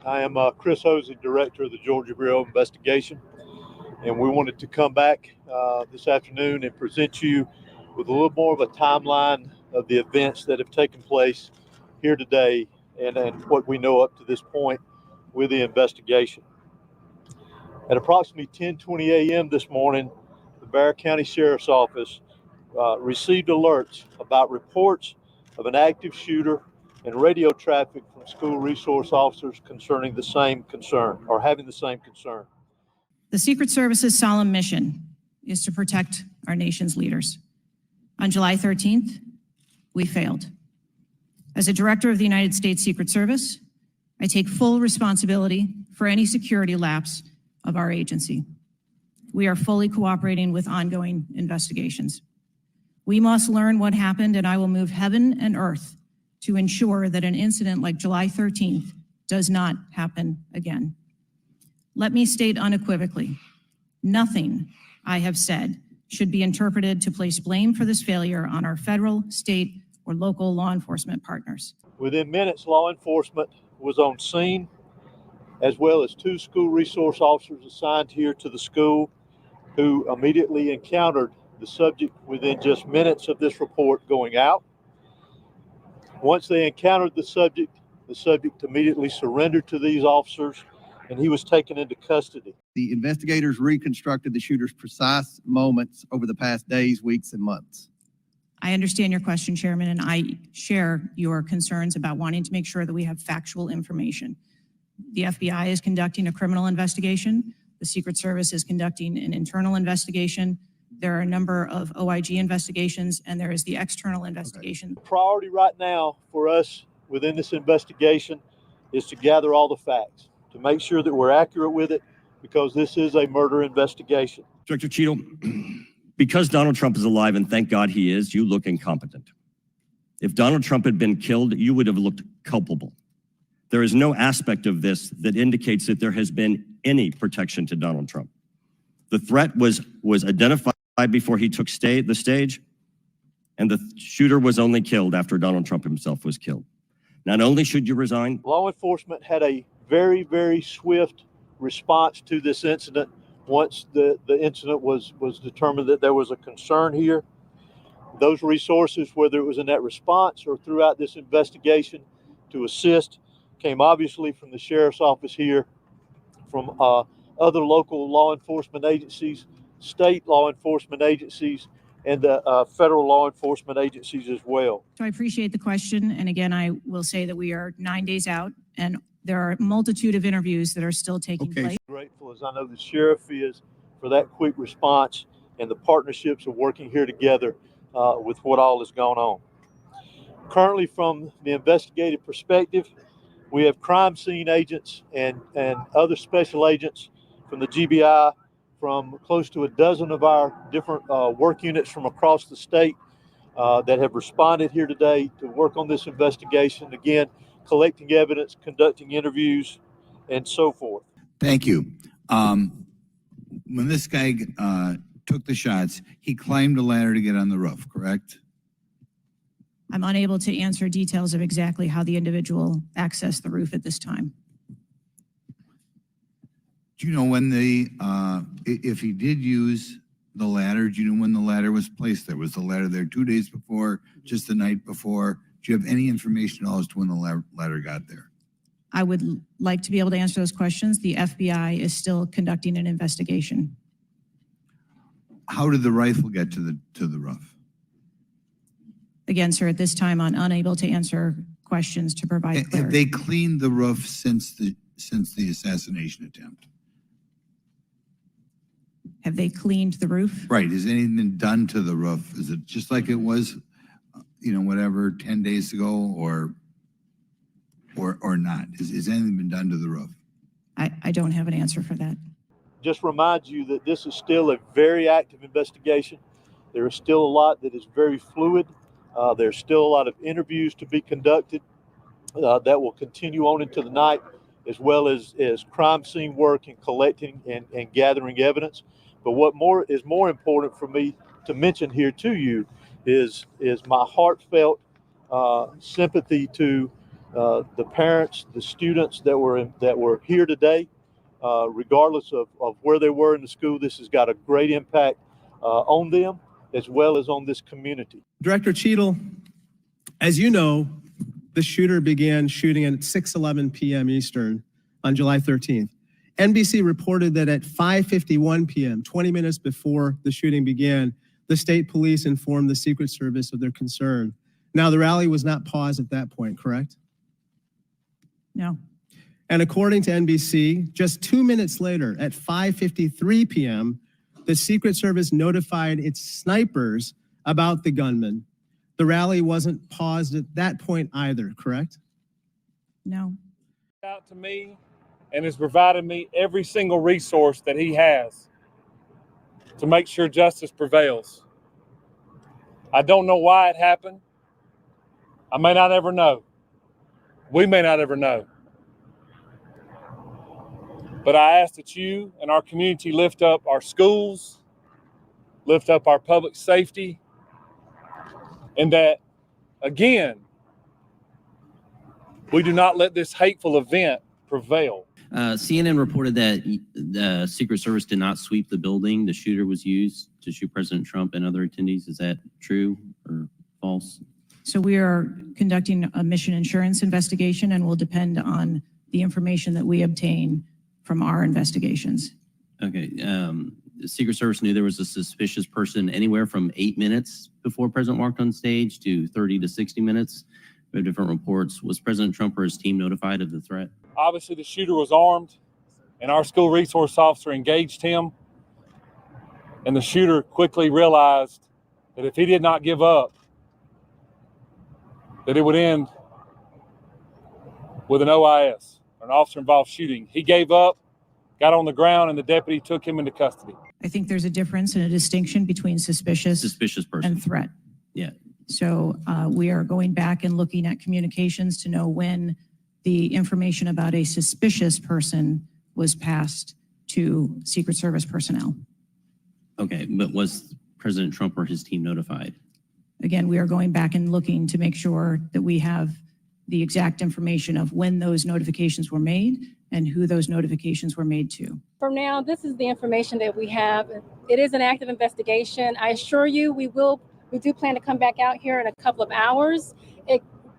I am Chris Hosey, Director of the Georgia Bureau of Investigation, and we wanted to come back this afternoon and present you with a little more of a timeline of the events that have taken place here today and what we know up to this point with the investigation. At approximately 10:20 a.m. this morning, the Bexar County Sheriff's Office received alerts about reports of an active shooter and radio traffic from school resource officers concerning the same concern or having the same concern. The Secret Service's solemn mission is to protect our nation's leaders. On July 13th, we failed. As a director of the United States Secret Service, I take full responsibility for any security lapse of our agency. We are fully cooperating with ongoing investigations. We must learn what happened, and I will move heaven and earth to ensure that an incident like July 13th does not happen again. Let me state unequivocally, nothing I have said should be interpreted to place blame for this failure on our federal, state, or local law enforcement partners. Within minutes, law enforcement was on scene, as well as 2 school resource officers assigned here to the school who immediately encountered the subject within just minutes of this report going out. Once they encountered the subject immediately surrendered to these officers, and he was taken into custody. The investigators reconstructed the shooter's precise moments over the past days, weeks, and months. I understand your question, Chairman, and I share your concerns about wanting to make sure that we have factual information. The FBI is conducting a criminal investigation. The Secret Service is conducting an internal investigation. There are a number of OIG investigations, and there is the external investigation. The priority right now for us within this investigation is to gather all the facts, to make sure that we're accurate with it, because this is a murder investigation. Director Cheadle, because Donald Trump is alive, and thank God he is, you look incompetent. If Donald Trump had been killed, you would have looked culpable. There is no aspect of this that indicates that there has been any protection to Donald Trump. The threat was identified before he took the stage, and the shooter was only killed after Donald Trump himself was killed. Not only should you resign— Law enforcement had a very, very swift response to this incident. Once the incident was determined that there was a concern here, those resources, whether it was in that response or throughout this investigation to assist, came obviously from the Sheriff's Office here, from other local law enforcement agencies, state law enforcement agencies, and federal law enforcement agencies as well. So I appreciate the question. And again, I will say that we are 9 days out, and there are a multitude of interviews that are still taking place. Grateful as I know the sheriff is for that quick response and the partnerships of working here together with what all has gone on. Currently, from the investigative perspective, we have crime scene agents and other special agents from the GBI, from close to a dozen of our different work units from across the state that have responded here today to work on this investigation. Again, collecting evidence, conducting interviews, and so forth. Thank you. When this guy took the shots, he climbed a ladder to get on the roof, correct? I'm unable to answer details of exactly how the individual accessed the roof at this time. Do you know when if he did use the ladder, do you know when the ladder was placed there? Was the ladder there 2 days before, just the night before? Do you have any information at all as to when the ladder got there? I would like to be able to answer those questions. The FBI is still conducting an investigation. How did the rifle get to the roof? Again, sir, at this time, I'm unable to answer questions to provide clarity. Have they cleaned the roof since the assassination attempt? Have they cleaned the roof? Right. Has anything been done to the roof? Is it just like it was, whatever, 10 days ago, or not? Has anything been done to the roof? I don't have an answer for that. Just remind you that this is still a very active investigation. There is still a lot that is very fluid. There's still a lot of interviews to be conducted that will continue on into the night, as well as crime scene work and collecting and gathering evidence. But what is more important for me to mention here to you is my heartfelt sympathy to the parents, the students that were here today, regardless of where they were in the school. This has got a great impact on them as well as on this community. Director Cheadle, as you know, the shooter began shooting at 6:11 p.m. Eastern on July 13th. NBC reported that at 5:51 p.m., 20 minutes before the shooting began, the state police informed the Secret Service of their concern. Now, the rally was not paused at that point, correct? No. And according to NBC, just 2 minutes later, at 5:53 p.m., the Secret Service notified its snipers about the gunman. The rally wasn't paused at that point either, correct? No. Out to me and has provided me every single resource that he has to make sure justice prevails. I don't know why it happened. I may not ever know. We may not ever know. But I ask that you and our community lift up our schools, lift up our public safety, and that, again, we do not let this hateful event prevail. CNN reported that the Secret Service did not sweep the building. The shooter was used to shoot President Trump and other attendees. Is that true or false? So we are conducting a mission insurance investigation and will depend on the information that we obtain from our investigations. Okay. The Secret Service knew there was a suspicious person anywhere from 8 minutes before President walked on stage to 30 to 60 minutes. We have different reports. Was President Trump or his team notified of the threat? Obviously, the shooter was armed, and our school resource officer engaged him. And the shooter quickly realized that if he did not give up, that it would end with an OIS, an officer-involved shooting. He gave up, got on the ground, and the deputy took him into custody. I think there's a difference and a distinction between suspicious Person. and threat. Yeah. So we are going back and looking at communications to know when the information about a suspicious person was passed to Secret Service personnel. Okay, but was President Trump or his team notified? Again, we are going back and looking to make sure that we have the exact information of when those notifications were made and who those notifications were made to. For now, this is the information that we have. It is an active investigation. I assure you we do plan to come back out here in a couple of hours.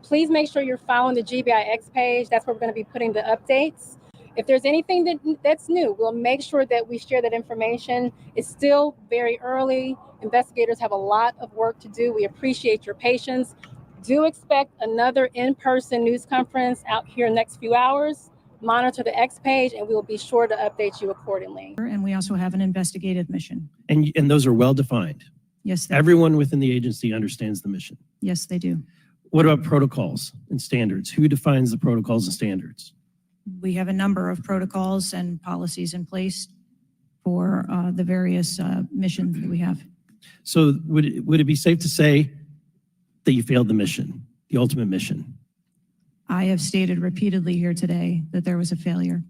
Please make sure you're following the GBI X page. That's where we're going to be putting the updates. If there's anything that's new, we'll make sure that we share that information. It's still very early. Investigators have a lot of work to do. We appreciate your patience. Do expect another in-person news conference out here in the next few hours. Monitor the X page and we will be sure to update you accordingly. And we also have an investigative mission. And those are well defined. Yes, Everyone within the agency understands the mission. yes, they do. What about protocols and standards? Who defines the protocols and standards? We have a number of protocols and policies in place for the various missions that we have. So would it be safe to say that you failed the mission, the ultimate mission? I have stated repeatedly here today that there was a failure.